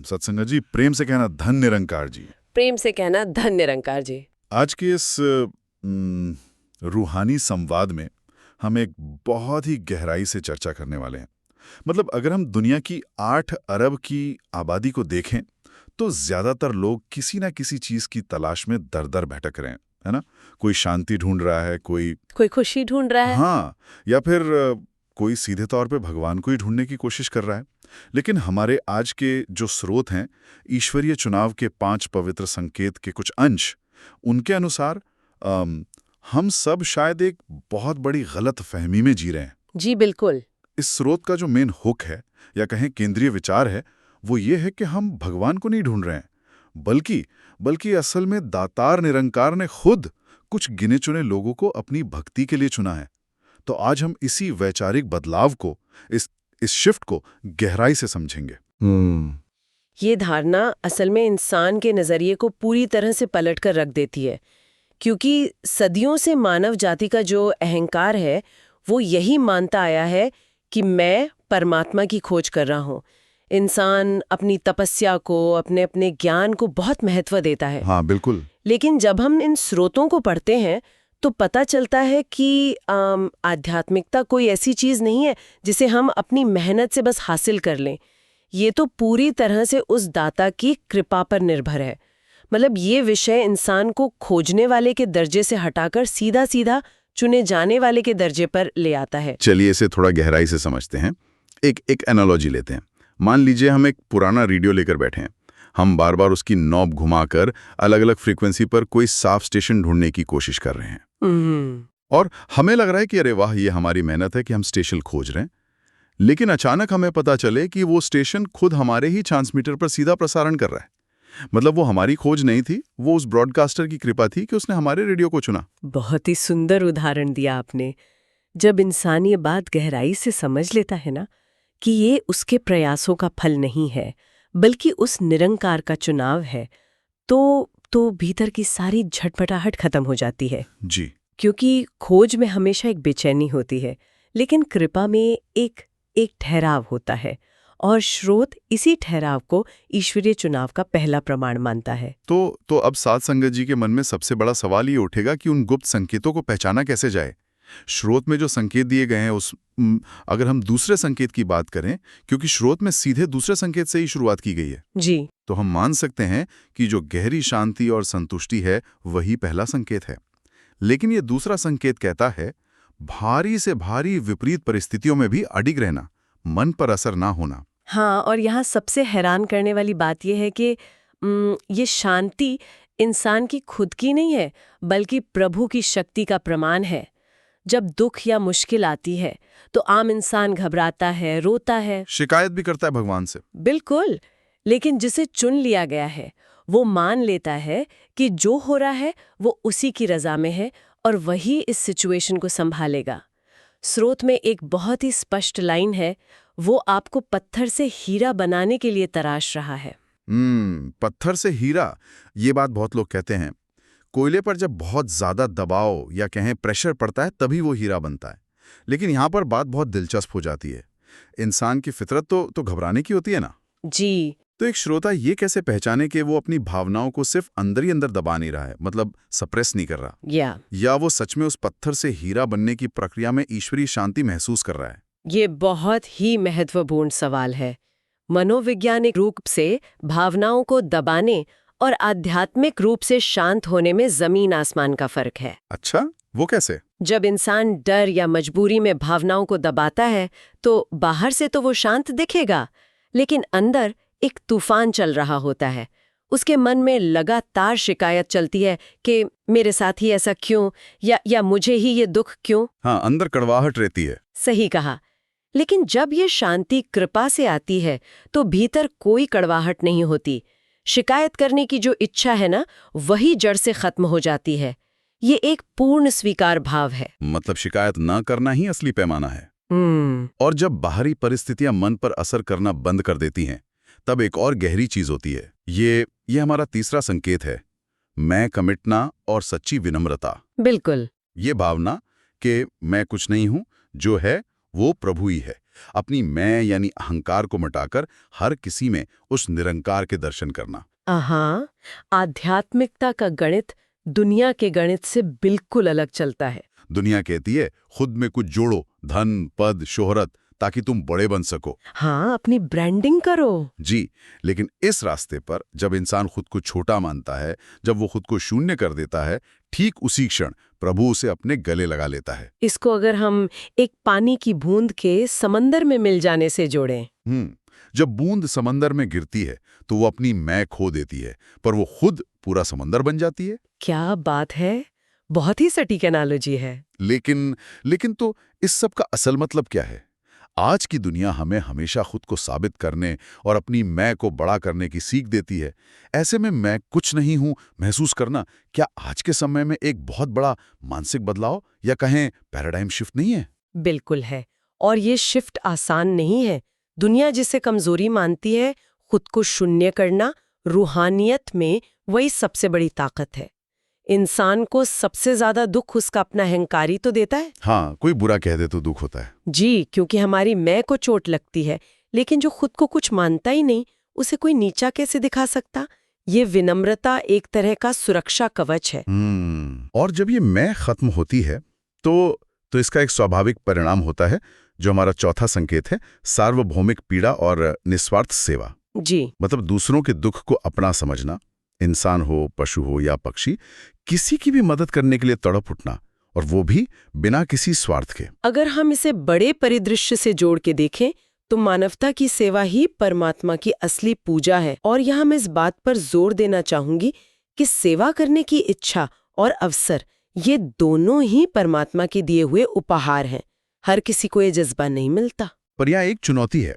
सत्संग जी, प्रेम से कहना धन निरंकार जी। प्रेम से कहना धन निरंकार जी। आज के इस रूहानी संवाद में हम एक बहुत ही गहराई से चर्चा करने वाले हैं। मतलब अगर हम दुनिया की 8 अरब की आबादी को देखें तो ज्यादातर लोग किसी ना किसी चीज की तलाश में दर दर भटक रहे हैं, है ना। कोई शांति ढूंढ रहा है, कोई खुशी ढूंढ रहा है। हाँ, या फिर कोई सीधे तौर पे भगवान को ही ढूंढने की कोशिश कर रहा है। लेकिन हमारे आज के जो स्रोत हैं, ईश्वरीय चुनाव के 5 पवित्र संकेत के कुछ अंश, उनके अनुसार हम सब शायद एक बहुत बड़ी गलत फहमी में जी रहे हैं। जी बिल्कुल। इस स्रोत का जो मेन हुक है या कहें केंद्रीय विचार है, वो ये है कि हम भगवान को नहीं ढूंढ रहे हैं, बल्कि असल में दातार निरंकार ने खुद कुछ गिने चुने लोगों को अपनी भक्ति के लिए चुना है। तो आज हम इसी वैचारिक बदलाव को, इस शिफ्ट को गहराई से समझेंगे। ये धारणा असल में इंसान के नजरिए को पूरी तरह से पलट कर रख देती है, क्योंकि सदियों से मानव जाति का जो अहंकार है वो यही मानता आया है कि मैं परमात्मा की खोज कर रहा हूँ। इंसान अपनी तपस्या को, अपने अपने ज्ञान को बहुत महत्व देता है। हाँ बिल्कुल। लेकिन जब हम इन स्रोतों को पढ़ते हैं तो पता चलता है कि आध्यात्मिकता कोई ऐसी चीज नहीं है जिसे हम अपनी मेहनत से बस हासिल कर लें। ये तो पूरी तरह से उस दाता की कृपा पर निर्भर है। मतलब ये विषय इंसान को खोजने वाले के दर्जे से हटाकर सीधा सीधा चुने जाने वाले के दर्जे पर ले आता है। चलिए इसे थोड़ा गहराई से समझते हैं। एक एनालॉजी लेते हैं। मान लीजिए हम एक पुराना रेडियो लेकर बैठे हैं। हम बार बार उसकी नॉब घुमाकर अलग अलग फ्रीक्वेंसी पर कोई साफ स्टेशन ढूंढने की कोशिश कर रहे हैं। और हमें लग रहा है कि अरे वाह, ये हमारी मेहनत है कि हम स्टेशन खोज रहे हैं। लेकिन अचानक हमें पता चले कि वो स्टेशन खुद हमारे ही ट्रांसमीटर पर सीधा प्रसारण कर रहा है। मतलब वो हमारी खोज नहीं थी, वो उस ब्रॉडकास्टर की कृपा थी कि उसने हमारे रेडियो को चुना। बहुत ही सुंदर उदाहरण दिया आपने। जब इंसान ये बात गहराई से समझ लेता है ना कि ये उसके प्रयासों का फल नहीं है बल्कि उस निरंकार का चुनाव है, तो भीतर की सारी झटपटाहट खत्म हो जाती है। जी। क्योंकि खोज में हमेशा एक बेचैनी होती है, लेकिन कृपा में एक ठहराव होता है, और स्रोत इसी ठहराव को ईश्वरीय चुनाव का पहला प्रमाण मानता है। तो अब साध संगत जी के मन में सबसे बड़ा सवाल ये उठेगा कि उन गुप्त संकेतों को पहचाना कैसे जाए। स्रोत में जो संकेत दिए गए हैं अगर हम दूसरे संकेत की बात करें, क्योंकि स्रोत में सीधे दूसरे संकेत से ही शुरुआत की गई है जी, तो हम मान सकते हैं कि जो गहरी शांति और संतुष्टि है वही पहला संकेत है। लेकिन ये दूसरा संकेत कहता है भारी से भारी विपरीत परिस्थितियों में भी अडिग रहना, मन पर असर ना होना। हाँ, और यहाँ सबसे हैरान करने वाली बात यह है कि ये शांति इंसान की खुद की नहीं है बल्कि प्रभु की शक्ति का प्रमाण है। जब दुख या मुश्किल आती है तो आम इंसान घबराता है, रोता है, शिकायत भी करता है भगवान से। बिल्कुल। लेकिन जिसे चुन लिया गया है वो मान लेता है कि जो हो रहा है वो उसी की रजा में है और वही इस सिचुएशन को संभालेगा। स्रोत में एक बहुत ही स्पष्ट लाइन है, वो आपको पत्थर से हीरा बनाने के लिए तराश रहा है। पत्थर से हीरा, ये बात बहुत लोग कहते हैं। कोयले पर जब बहुत ज्यादा दबाव या कहें प्रेशर पड़ता है तभी वो हीरा बनता है। लेकिन यहाँ पर बात बहुत दिलचस्प हो जाती है। इंसान की फितरत तो घबराने की होती है ना। जी। तो एक श्रोता ये कैसे पहचाने कि वो अपनी भावनाओं को सिर्फ अंदर ही अंदर दबा नहीं रहा है, मतलब सप्रेस नहीं कर रहा, या वो सच में उस पत्थर से हीरा बनने की प्रक्रिया में ईश्वरीय शांति महसूस कर रहा है। ये बहुत ही महत्वपूर्ण सवाल है। मनोवैज्ञानिक रूप से भावनाओं को दबाने और आध्यात्मिक रूप से शांत होने में जमीन आसमान का फर्क है। अच्छा, वो कैसे? जब इंसान डर या मजबूरी में भावनाओं को दबाता है तो बाहर से तो वो शांत दिखेगा, लेकिन अंदर एक तूफान चल रहा होता है। उसके मन में लगातार शिकायत चलती है कि मेरे साथ ही ऐसा क्यों, या मुझे ही ये दुख क्यों। हाँ, अंदर कड़वाहट रहती है। सही कहा। लेकिन जब ये शांति कृपा से आती है तो भीतर कोई कड़वाहट नहीं होती। शिकायत करने की जो इच्छा है ना, वही जड़ से खत्म हो जाती है। ये एक पूर्ण स्वीकार भाव है। मतलब शिकायत ना करना ही असली पैमाना है। और जब बाहरी परिस्थितियां मन पर असर करना बंद कर देती हैं, तब एक और गहरी चीज होती है। ये हमारा तीसरा संकेत है, मैं कमिटना और सच्ची विनम्रता। बिल्कुल। ये भावना कि मैं कुछ नहीं हूं, जो है वो प्रभु ही है, अपनी मैं यानी अहंकार को मिटाकर हर किसी में उस निरंकार के दर्शन करना। हाँ, आध्यात्मिकता का गणित दुनिया के गणित से बिल्कुल अलग चलता है। दुनिया कहती है खुद में कुछ जोड़ो, धन, पद, शोहरत, ताकि तुम बड़े बन सको। हाँ, अपनी ब्रांडिंग करो। जी, लेकिन इस रास्ते पर जब इंसान खुद को छोटा मानता है, जब वो खुद को शून्य कर देता है, ठीक उसी क्षण प्रभु उसे अपने गले लगा लेता है। इसको अगर हम एक पानी की बूंद के समंदर में मिल जाने से जोड़ें। जब बूंद समंदर में गिरती है तो वो अपनी मैं खो देती है, पर वो खुद पूरा समंदर बन जाती है। क्या बात है, बहुत ही सटीक एनालॉजी है। लेकिन तो इस सब का असल मतलब क्या है? आज की दुनिया हमें हमेशा खुद को साबित करने और अपनी मैं को बड़ा करने की सीख देती है। ऐसे में मैं कुछ नहीं हूं महसूस करना क्या आज के समय में एक बहुत बड़ा मानसिक बदलाव या कहें पैराडाइम शिफ्ट नहीं है? बिल्कुल है, और ये शिफ्ट आसान नहीं है। दुनिया जिसे कमजोरी मानती है, खुद को शून्य करना रूहानियत में वही सबसे बड़ी ताकत है। इंसान को सबसे ज्यादा दुख उसका अपना अहंकारी तो देता है। हाँ, कोई बुरा कह दे तो दुख होता है। जी, क्योंकि हमारी मैं को चोट लगती है, लेकिन जो खुद को कुछ मानता ही नहीं, उसे कोई नीचा कैसे दिखा सकता? ये विनम्रता एक तरह का सुरक्षा कवच है। और जब ये मैं खत्म होती है तो इसका एक स्वाभाविक परिणाम होता है, जो हमारा चौथा संकेत है, सार्वभौमिक पीड़ा और निस्वार्थ सेवा। जी, मतलब दूसरों के दुख को अपना समझना, इंसान हो, पशु हो या पक्षी, किसी की भी मदद करने के लिए तड़प उठना, और वो भी बिना किसी स्वार्थ के। अगर हम इसे बड़े परिदृश्य से जोड़ के देखें तो मानवता की सेवा ही परमात्मा की असली पूजा है। और यहाँ मैं इस बात पर जोर देना चाहूंगी कि सेवा करने की इच्छा और अवसर, ये दोनों ही परमात्मा के दिए हुए उपहार हैं। हर किसी को ये जज्बा नहीं मिलता। पर यहाँ एक चुनौती है।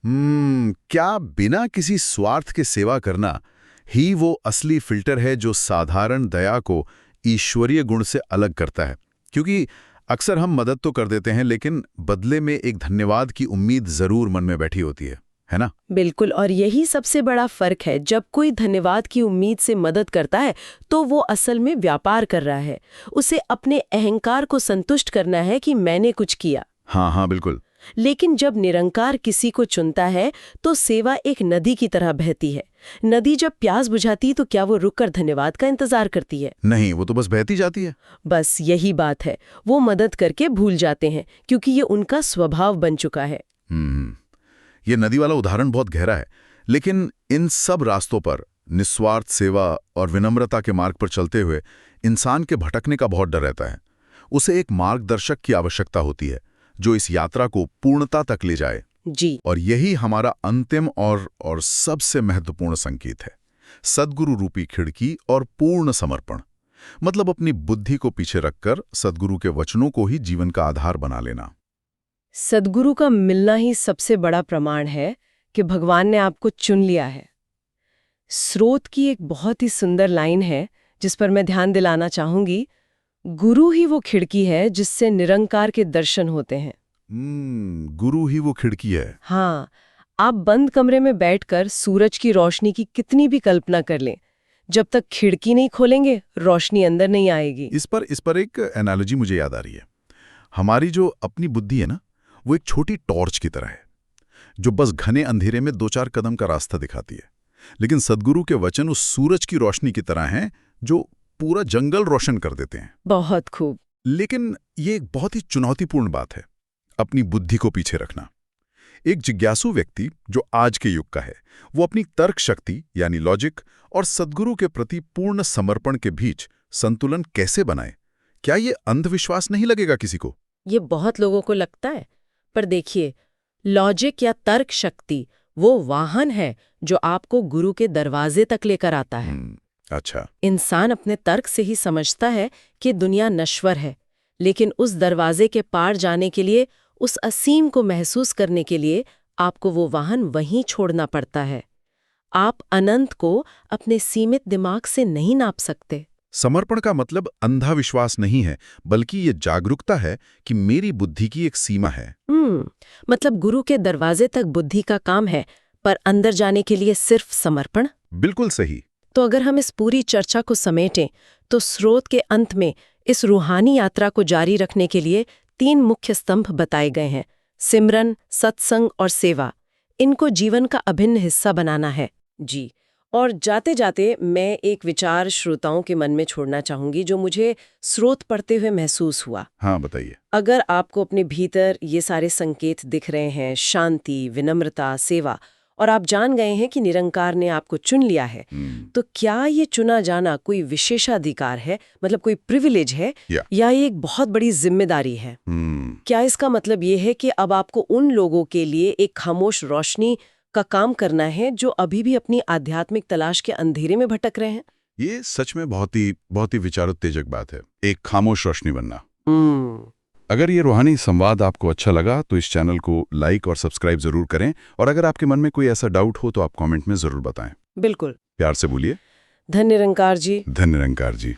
क्या बिना किसी स्वार्थ के सेवा करना ही वो असली फिल्टर है जो साधारण दया को ईश्वरीय गुण से अलग करता है? क्योंकि अक्सर हम मदद तो कर देते हैं, लेकिन बदले में एक धन्यवाद की उम्मीद जरूर मन में बैठी होती है ना? बिल्कुल, और यही सबसे बड़ा फर्क है। जब कोई धन्यवाद की उम्मीद से मदद करता है तो वो असल में व्यापार कर रहा है। उसे अपने अहंकार को संतुष्ट करना है कि मैंने कुछ किया। हाँ, बिल्कुल। लेकिन जब निरंकार किसी को चुनता है तो सेवा एक नदी की तरह बहती है। नदी जब प्यास बुझाती तो क्या वो रुककर धन्यवाद का इंतजार करती है? नहीं, वो तो बस बहती जाती है। बस यही बात है, वो मदद करके भूल जाते हैं क्योंकि ये उनका स्वभाव बन चुका है। ये नदी वाला उदाहरण बहुत गहरा है, लेकिन इन सब रास्तों पर निस्वार्थ सेवा और विनम्रता के मार्ग पर चलते हुए इंसान के भटकने का बहुत डर रहता है। उसे एक मार्गदर्शक की आवश्यकता होती है जो इस यात्रा को पूर्णता तक ले जाए। जी, और यही हमारा अंतिम और सबसे महत्वपूर्ण संकेत है, सद्गुरु रूपी खिड़की और पूर्ण समर्पण। मतलब अपनी बुद्धि को पीछे रखकर सद्गुरु के वचनों को ही जीवन का आधार बना लेना। सद्गुरु का मिलना ही सबसे बड़ा प्रमाण है कि भगवान ने आपको चुन लिया है। स्रोत की एक बहुत ही सुंदर लाइन है जिस पर मैं ध्यान दिलाना चाहूंगी। गुरु ही वो खिड़की है जिससे निरंकार के दर्शन होते हैं। गुरु ही वो खिड़की है। हाँ, आप बंद कमरे में बैठकर सूरज की रोशनी की कितनी भी कल्पना कर लें, जब तक खिड़की नहीं खोलेंगे रोशनी अंदर नहीं आएगी। इस पर एक एनालॉजी मुझे याद आ रही है। हमारी जो अपनी बुद्धि है ना, वो एक छोटी टॉर्च की तरह है जो बस घने अंधेरे में 2-4 कदम का रास्ता दिखाती है। लेकिन सद्गुरु के वचन उस सूरज की रोशनी की तरह हैं जो पूरा जंगल रोशन कर देते हैं। बहुत खूब। लेकिन ये एक बहुत ही चुनौतीपूर्ण बात है, अपनी बुद्धि को पीछे रखना। एक जिज्ञासु व्यक्ति जो आज के युग का है, वो अपनी तर्क शक्ति यानी लॉजिक और सद्गुरु के प्रति पूर्ण समर्पण के बीच संतुलन कैसे बनाए? क्या ये अंधविश्वास नहीं लगेगा किसी को? ये बहुत लोगों को लगता है, पर देखिए, लॉजिक या तर्क शक्ति वो वाहन है जो आपको गुरु के दरवाजे तक लेकर आता है। अच्छा। इंसान अपने तर्क से ही समझता है कि दुनिया नश्वर है, लेकिन उस दरवाजे के पार जाने के लिए, उस असीम को महसूस करने के लिए आपको वो वाहन वहीं छोड़ना पड़ता है। आप अनंत को अपने सीमित दिमाग से नहीं नाप सकते। समर्पण का मतलब अंधा विश्वास नहीं है, बल्कि ये जागरूकता है कि मेरी बुद्धि की एक सीमा है। मतलब गुरु के दरवाजे तक बुद्धि का काम है, पर अंदर जाने के लिए सिर्फ समर्पण। बिल्कुल सही। तो अगर हम इस पूरी चर्चा को समेटें तो स्रोत के अंत में इस रूहानी यात्रा को जारी रखने के लिए 3 मुख्य स्तंभ बताए गए हैं। सिमरन, सत्संग और सेवा, इनको जीवन का अभिन्न हिस्सा बनाना है। जी। और जाते जाते मैं एक विचार श्रोताओं के मन में छोड़ना चाहूंगी जो मुझे स्रोत पढ़ते हुए महसूस हुआ। हाँ, बताइए। अगर आपको अपने भीतर ये सारे संकेत दिख रहे हैं, शांति, विनम्रता, सेवा, और आप जान गए हैं कि निरंकार ने आपको चुन लिया है, तो क्या ये चुना जाना कोई विशेषाधिकार है, मतलब कोई प्रिविलेज है, या ये एक बहुत बड़ी जिम्मेदारी है? क्या इसका मतलब ये है कि अब आपको उन लोगों के लिए एक खामोश रोशनी का काम करना है जो अभी भी अपनी आध्यात्मिक तलाश के अंधेरे में भटक रहे हैं? ये सच में बहुत ही विचारोत्तेजक बात है, एक खामोश रोशनी बनना। अगर ये रूहानी संवाद आपको अच्छा लगा तो इस चैनल को लाइक और सब्सक्राइब जरूर करें, और अगर आपके मन में कोई ऐसा डाउट हो तो आप कमेंट में जरूर बताएं। बिल्कुल। प्यार से बोलिए, धन्य निरंकार जी। धन्य निरंकार जी।